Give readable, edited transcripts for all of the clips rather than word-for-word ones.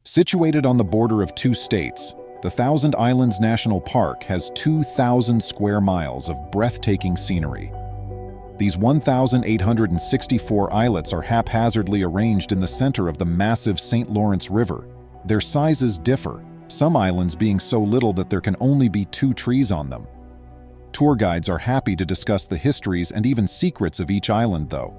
Situated on the border of two states, the Thousand Islands National Park has 2,000 square miles of breathtaking scenery. These 1,864 islets are haphazardly arranged in the center of the massive St. Lawrence River. Their sizes differ, some islands being so little that there can only be 2 trees on them. Tour guides are happy to discuss the histories and even secrets of each island, though.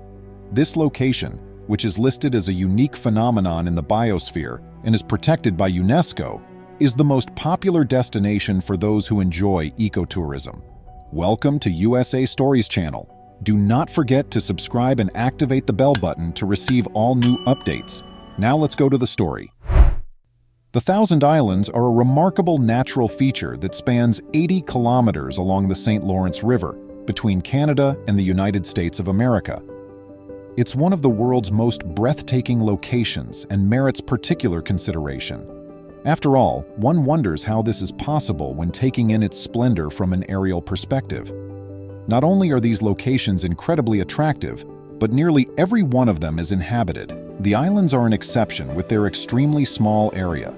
This location, which is listed as a unique phenomenon in the biosphere and is protected by UNESCO, is the most popular destination for those who enjoy ecotourism. Welcome to USA Stories channel. Do not forget to subscribe and activate the bell button to receive all new updates. Now let's go to the story. The Thousand Islands are a remarkable natural feature that spans 80 kilometers along the St. Lawrence River between Canada and the United States of America. It's one of the world's most breathtaking locations and merits particular consideration. After all, one wonders how this is possible when taking in its splendor from an aerial perspective. Not only are these locations incredibly attractive, but nearly every one of them is inhabited. The islands are an exception with their extremely small area.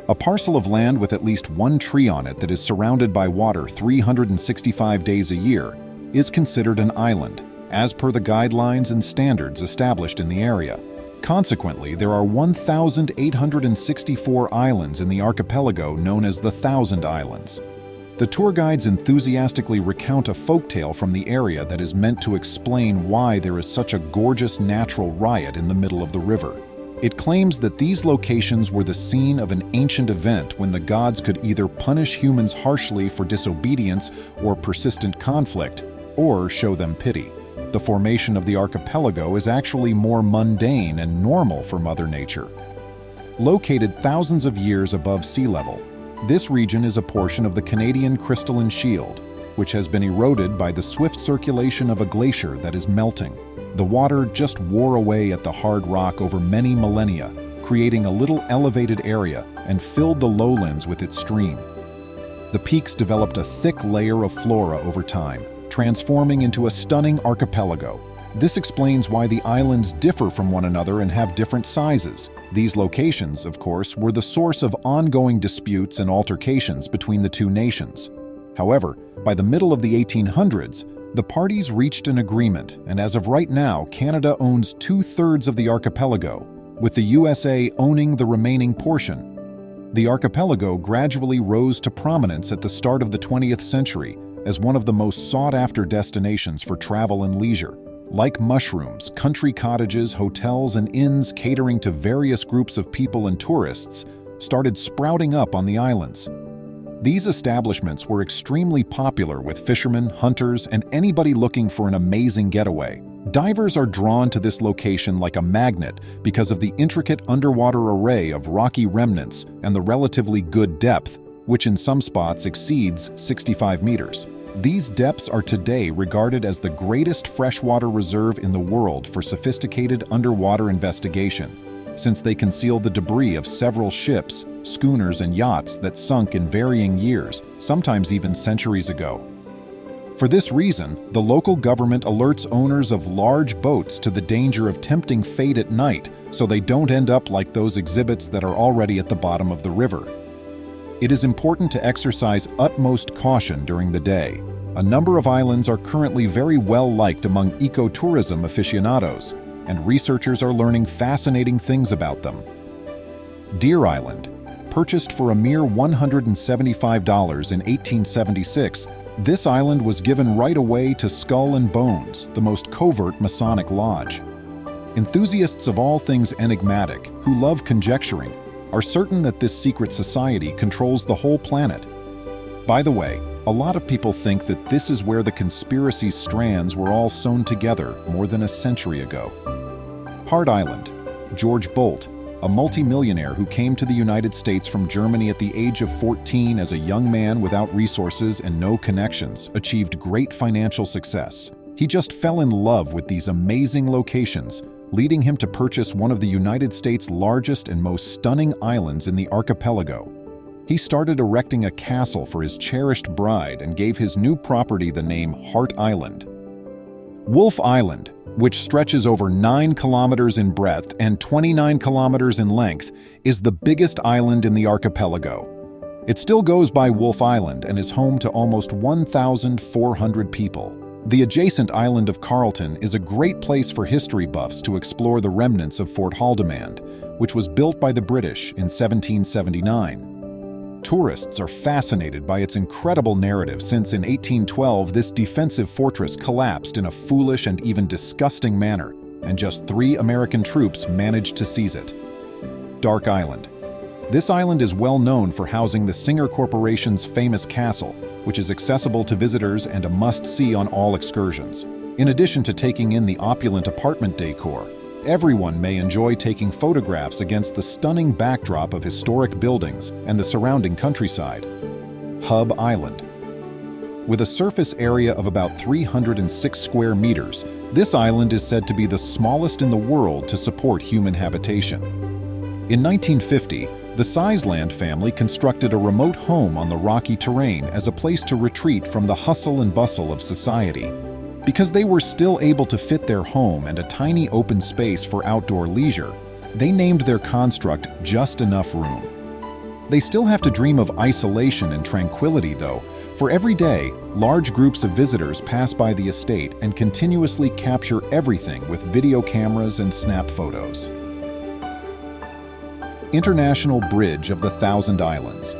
A parcel of land with at least one tree on it that is surrounded by water 365 days a year is considered an island, as per the guidelines and standards established in the area. Consequently, there are 1,864 islands in the archipelago known as the Thousand Islands. The tour guides enthusiastically recount a folktale from the area that is meant to explain why there is such a gorgeous natural riot in the middle of the river. It claims that these locations were the scene of an ancient event when the gods could either punish humans harshly for disobedience or persistent conflict, or show them pity. The formation of the archipelago is actually more mundane and normal for Mother Nature. Located thousands of years above sea level, this region is a portion of the Canadian Crystalline Shield, which has been eroded by the swift circulation of a glacier that is melting. The water just wore away at the hard rock over many millennia, creating a little elevated area and filled the lowlands with its stream. The peaks developed a thick layer of flora over time, transforming into a stunning archipelago. This explains why the islands differ from one another and have different sizes. These locations, of course, were the source of ongoing disputes and altercations between the two nations. However, by the middle of the 1800s, the parties reached an agreement, and as of right now, Canada owns 2/3 of the archipelago, with the USA owning the remaining portion. The archipelago gradually rose to prominence at the start of the 20th century as one of the most sought-after destinations for travel and leisure. Like mushrooms, country cottages, hotels, and inns catering to various groups of people and tourists started sprouting up on the islands. These establishments were extremely popular with fishermen, hunters, and anybody looking for an amazing getaway. Divers are drawn to this location like a magnet because of the intricate underwater array of rocky remnants and the relatively good depth, which in some spots exceeds 65 meters. These depths are today regarded as the greatest freshwater reserve in the world for sophisticated underwater investigation, since they conceal the debris of several ships, schooners, and yachts that sunk in varying years, sometimes even centuries ago. For this reason, the local government alerts owners of large boats to the danger of tempting fate at night so they don't end up like those exhibits that are already at the bottom of the river. It is important to exercise utmost caution during the day. A number of islands are currently very well liked among ecotourism aficionados, and researchers are learning fascinating things about them. Deer Island, purchased for a mere $175 in 1876, this island was given right away to Skull and Bones, the most covert Masonic lodge. Enthusiasts of all things enigmatic, who love conjecturing, are certain that this secret society controls the whole planet. By the way, a lot of people think that this is where the conspiracy's strands were all sewn together more than a century ago. Hart Island. George Bolt, a multimillionaire who came to the United States from Germany at the age of 14 as a young man without resources and no connections, achieved great financial success. He just fell in love with these amazing locations, leading him to purchase one of the United States' largest and most stunning islands in the archipelago. He started erecting a castle for his cherished bride and gave his new property the name Hart Island. Wolf Island, which stretches over 9 kilometers in breadth and 29 kilometers in length, is the biggest island in the archipelago. It still goes by Wolf Island and is home to almost 1,400 people. The adjacent island of Carlton is a great place for history buffs to explore the remnants of Fort Haldimand, which was built by the British in 1779. Tourists are fascinated by its incredible narrative since in 1812 this defensive fortress collapsed in a foolish and even disgusting manner, and just 3 American troops managed to seize it. Dark Island. This island is well known for housing the Singer Corporation's famous castle, which is accessible to visitors and a must-see on all excursions. In addition to taking in the opulent apartment decor, everyone may enjoy taking photographs against the stunning backdrop of historic buildings and the surrounding countryside. Hub Island. With a surface area of about 306 square meters, this island is said to be the smallest in the world to support human habitation. In 1950, the Sizeland family constructed a remote home on the rocky terrain as a place to retreat from the hustle and bustle of society. Because they were still able to fit their home and a tiny open space for outdoor leisure, they named their construct Just Enough Room. They still have to dream of isolation and tranquility, though, for every day, large groups of visitors pass by the estate and continuously capture everything with video cameras and snap photos. International Bridge of the Thousand Islands.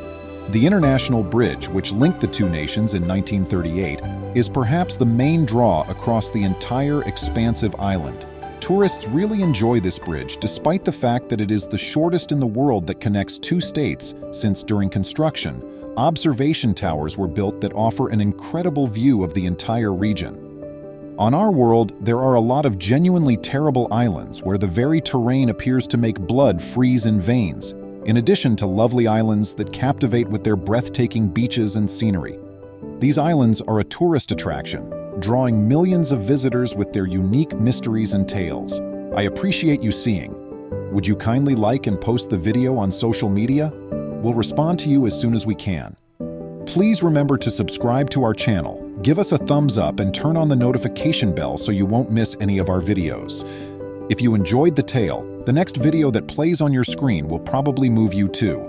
The International Bridge, which linked the two nations in 1938, is perhaps the main draw across the entire expansive island. Tourists really enjoy this bridge despite the fact that it is the shortest in the world that connects 2 states, since during construction, observation towers were built that offer an incredible view of the entire region. On our world, there are a lot of genuinely terrible islands where the very terrain appears to make blood freeze in veins, in addition to lovely islands that captivate with their breathtaking beaches and scenery. These islands are a tourist attraction, drawing millions of visitors with their unique mysteries and tales. I appreciate you seeing. Would you kindly like and post the video on social media? We'll respond to you as soon as we can. Please remember to subscribe to our channel, give us a thumbs up, and turn on the notification bell so you won't miss any of our videos. If you enjoyed the tale, the next video that plays on your screen will probably move you too.